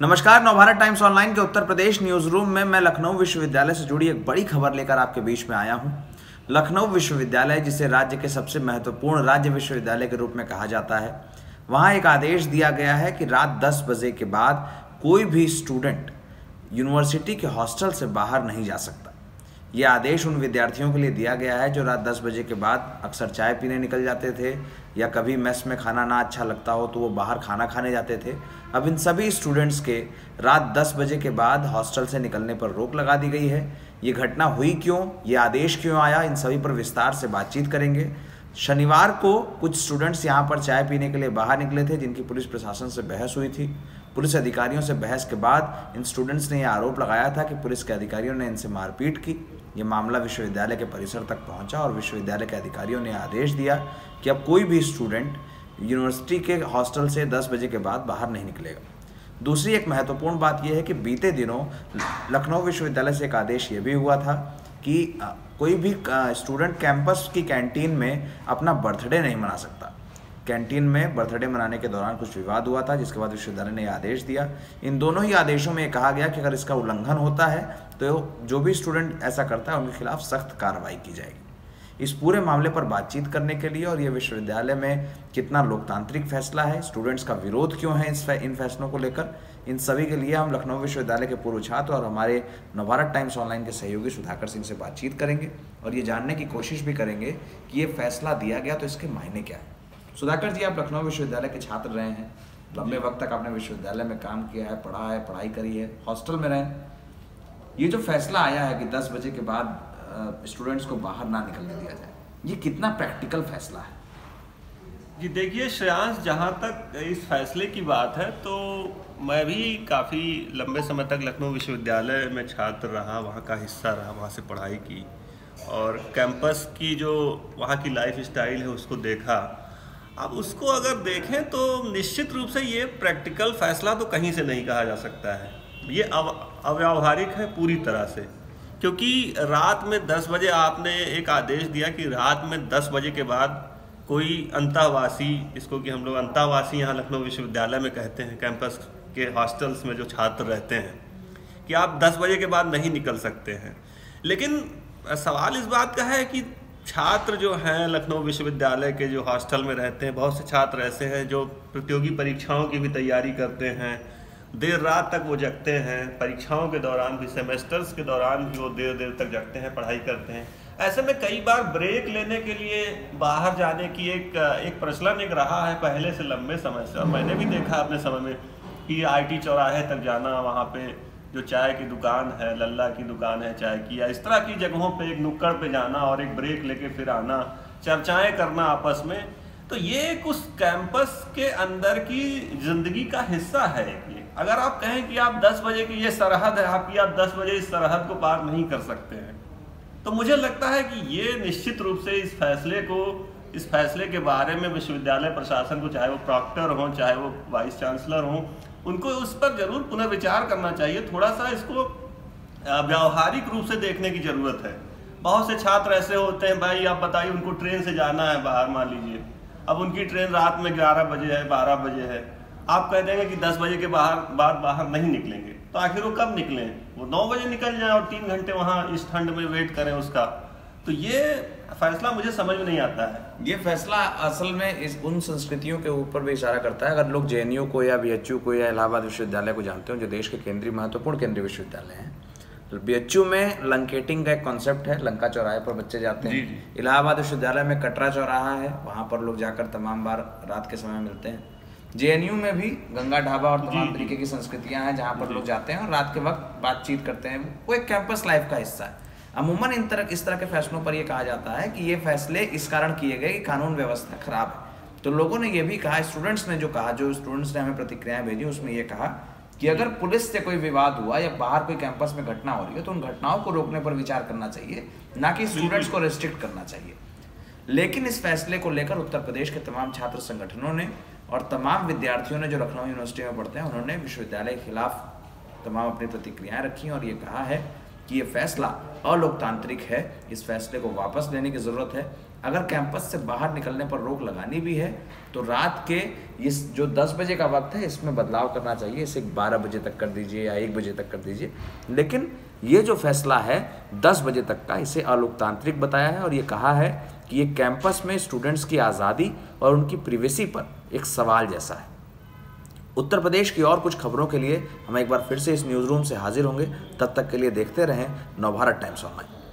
नमस्कार। Navbharat times online के Uttar Pradesh news room में मैं लखनऊ विश्वविद्यालय से जुड़ी एक बड़ी खबर लेकर आपके बीच में आया हूं। लखनऊ विश्वविद्यालय, जिसे राज्य के सबसे महत्वपूर्ण राज्य विश्वविद्यालय के रूप में कहा जाता है, वहां एक आदेश दिया गया है कि रात 10 बजे के बाद कोई भी स्टूडेंट यूनिवर्सिटी के हॉस्टल से बाहर नहीं जा सकता। यह आदेश उन विद्यार्थियों के लिए दिया गया है जो रात 10 बजे के बाद अक्सर चाय पीने निकल जाते थे या कभी मेस में खाना ना अच्छा लगता हो तो वो बाहर खाना खाने जाते थे। अब इन सभी स्टूडेंट्स के रात 10 बजे के बाद हॉस्टल से निकलने पर रोक लगा दी गई है। ये घटना हुई क्यों, ये आदेश क्यों आया, इन सभी पर विस्तार से बातचीत करेंगे। शनिवार को कुछ स्टूडेंट्स यहाँ पर चाय पीने के लिए बाहर निकले थे, जिनकी पुलिस प्रशासन से बहस हुई थी। पुलिस अधिकारियों से बहस के बाद इन स्टूडेंट्स ने यह आरोप लगाया था कि पुलिस के अधिकारियों ने इनसे मारपीट की। ये मामला विश्वविद्यालय के परिसर तक पहुंचा और विश्वविद्यालय के अधिकारियों ने आदेश दिया कि अब कोई भी स्टूडेंट यूनिवर्सिटी के हॉस्टल से 10 बजे के बाद बाहर नहीं निकलेगा। दूसरी एक महत्वपूर्ण बात यह है कि बीते दिनों लखनऊ विश्वविद्यालय से एक आदेश ये भी हुआ था कि कोई भी स्टूडेंट कैंपस की कैंटीन में अपना बर्थडे नहीं मना सकता। कैंटीन में बर्थडे मनाने के दौरान कुछ विवाद हुआ था, जिसके बाद विश्वविद्यालय ने आदेश दिया। इन दोनों ही आदेशों में कहा गया कि अगर इसका उल्लंघन होता है तो जो भी स्टूडेंट ऐसा करता है उनके खिलाफ सख्त कार्रवाई की जाएगी। इस पूरे मामले पर बातचीत करने के लिए और ये विश्वविद्यालय में कितना लोकतांत्रिक फैसला है, स्टूडेंट्स का विरोध क्यों है इन फैसलों को लेकर, इन सभी के लिए हम लखनऊ विश्वविद्यालय के पूर्व छात्र और हमारे नवभारत टाइम्स ऑनलाइन के सहयोगी सुधाकर सिंह से बातचीत करेंगे और ये जानने की कोशिश भी करेंगे कि ये फैसला दिया गया तो इसके मायने क्या है। सुधाकर जी, आप लखनऊ विश्वविद्यालय के छात्र रहे हैं, लंबे वक्त तक आपने विश्वविद्यालय में काम किया है, पढ़ा है, पढ़ाई करी है, हॉस्टल में रहे। ये जो फैसला आया है कि 10 बजे के बाद स्टूडेंट्स को बाहर ना निकलने दिया जाए, ये कितना प्रैक्टिकल फैसला है? जी देखिए श्रेयांश, जहाँ तक इस फैसले की बात है तो मैं भी काफ़ी लंबे समय तक लखनऊ विश्वविद्यालय में छात्र रहा, वहाँ का हिस्सा रहा, वहाँ से पढ़ाई की और कैंपस की जो वहाँ की लाइफ स्टाइल है उसको देखा। अब उसको अगर देखें तो निश्चित रूप से ये प्रैक्टिकल फैसला तो कहीं से नहीं कहा जा सकता है। ये अव्यावहारिक है पूरी तरह से, क्योंकि रात में 10 बजे आपने एक आदेश दिया कि रात में 10 बजे के बाद कोई अंतःवासी, इसको कि हम लोग अंतःवासी यहाँ लखनऊ विश्वविद्यालय में कहते हैं, कैंपस के हॉस्टल्स में जो छात्र रहते हैं, कि आप 10 बजे के बाद नहीं निकल सकते हैं। लेकिन सवाल इस बात का है कि छात्र जो हैं लखनऊ विश्वविद्यालय के जो हॉस्टल में रहते हैं, बहुत से छात्र ऐसे हैं जो प्रतियोगी परीक्षाओं की भी तैयारी करते हैं, देर रात तक वो जगते हैं, परीक्षाओं के दौरान भी, सेमेस्टर्स के दौरान भी वो देर देर तक जगते हैं, पढ़ाई करते हैं। ऐसे में कई बार ब्रेक लेने के लिए बाहर जाने की एक प्रचलन एक रहा है पहले से, लंबे समय से। और मैंने भी देखा अपने समय में कि IT चौराहे तक जाना, वहाँ पे जो चाय की दुकान है, लल्ला की दुकान है चाय की, या इस तरह की जगहों पे एक नुक्कड़ पे जाना और एक ब्रेक लेके फिर आना, चर्चाएं करना आपस में। तो ये एक उस कैंपस के अंदर की जिंदगी का हिस्सा है। ये अगर आप कहें कि आप 10 बजे की ये सरहद है आपकी, आप 10 बजे इस सरहद को पार नहीं कर सकते हैं, तो मुझे लगता है कि ये निश्चित रूप से इस फैसले के बारे में विश्वविद्यालय प्रशासन को, चाहे वो प्रॉक्टर हों, चाहे वो वाइस चांसलर हों, उनको उस पर जरूर पुनर्विचार करना चाहिए। थोड़ा सा इसको व्यावहारिक रूप से देखने की जरूरत है। बहुत से छात्र ऐसे होते हैं, भाई आप बताइए, उनको ट्रेन से जाना है बाहर, मान लीजिए अब उनकी ट्रेन रात में 11 बजे है, 12 बजे है, आप कह देंगे कि 10 बजे के बाद बाहर नहीं निकलेंगे, तो आखिर वो कब निकलें? वो 9 बजे निकल जाए और 3 घंटे वहाँ इस ठंड में वेट करें उसका। तो ये फैसला मुझे समझ में नहीं आता है। ये फैसला असल में उन संस्कृतियों के ऊपर भी इशारा करता है। अगर लोग JNU को या BHU को या इलाहाबाद विश्वविद्यालय को जानते हो, जो देश के केंद्रीय महत्वपूर्ण केंद्रीय विश्वविद्यालय हैं, तो BHU में लंकेटिंग का एक कॉन्सेप्ट है, लंका चौराहे पर बच्चे जाते हैं। इलाहाबाद विश्वविद्यालय में कटरा चौराहा है, वहाँ पर लोग जाकर तमाम बार रात के समय मिलते हैं। JNU में भी गंगा ढाबा और तमाम तरीके की संस्कृतियाँ हैं जहाँ पर लोग जाते हैं और रात के वक्त बातचीत करते हैं। वो एक कैंपस लाइफ का हिस्सा है। अमूमन इस तरह के फैसलों पर यह कहा जाता है कि ये फैसले इस कारण किए गए कि कानून व्यवस्था खराब है। तो लोगों ने ये भी कहा, स्टूडेंट्स ने हमें प्रतिक्रियाएं भेजी, उसमें यह कहा कि अगर पुलिस से कोई विवाद हुआ या बाहर कोई कैंपस में घटना हो रही है तो उन घटनाओं को रोकने पर विचार करना चाहिए, ना कि स्टूडेंट्स को रेस्ट्रिक्ट करना चाहिए। लेकिन इस फैसले को लेकर उत्तर प्रदेश के तमाम छात्र संगठनों ने और तमाम विद्यार्थियों ने जो लखनऊ यूनिवर्सिटी में पढ़ते हैं, उन्होंने विश्वविद्यालय के खिलाफ तमाम अपनी प्रतिक्रियाएं रखी और ये कहा है कि ये फैसला अलोकतांत्रिक है, इस फैसले को वापस लेने की ज़रूरत है। अगर कैंपस से बाहर निकलने पर रोक लगानी भी है तो रात के इस जो 10 बजे का वक्त है इसमें बदलाव करना चाहिए, इसे 12 बजे तक कर दीजिए या 1 बजे तक कर दीजिए। लेकिन ये जो फैसला है 10 बजे तक का, इसे अलोकतांत्रिक बताया है और ये कहा है कि ये कैंपस में स्टूडेंट्स की आज़ादी और उनकी प्रिवेसी पर एक सवाल जैसा है। उत्तर प्रदेश की और कुछ खबरों के लिए हम एक बार फिर से इस न्यूज़ रूम से हाजिर होंगे। तब तक के लिए देखते रहें नवभारत टाइम्स ऑनलाइन।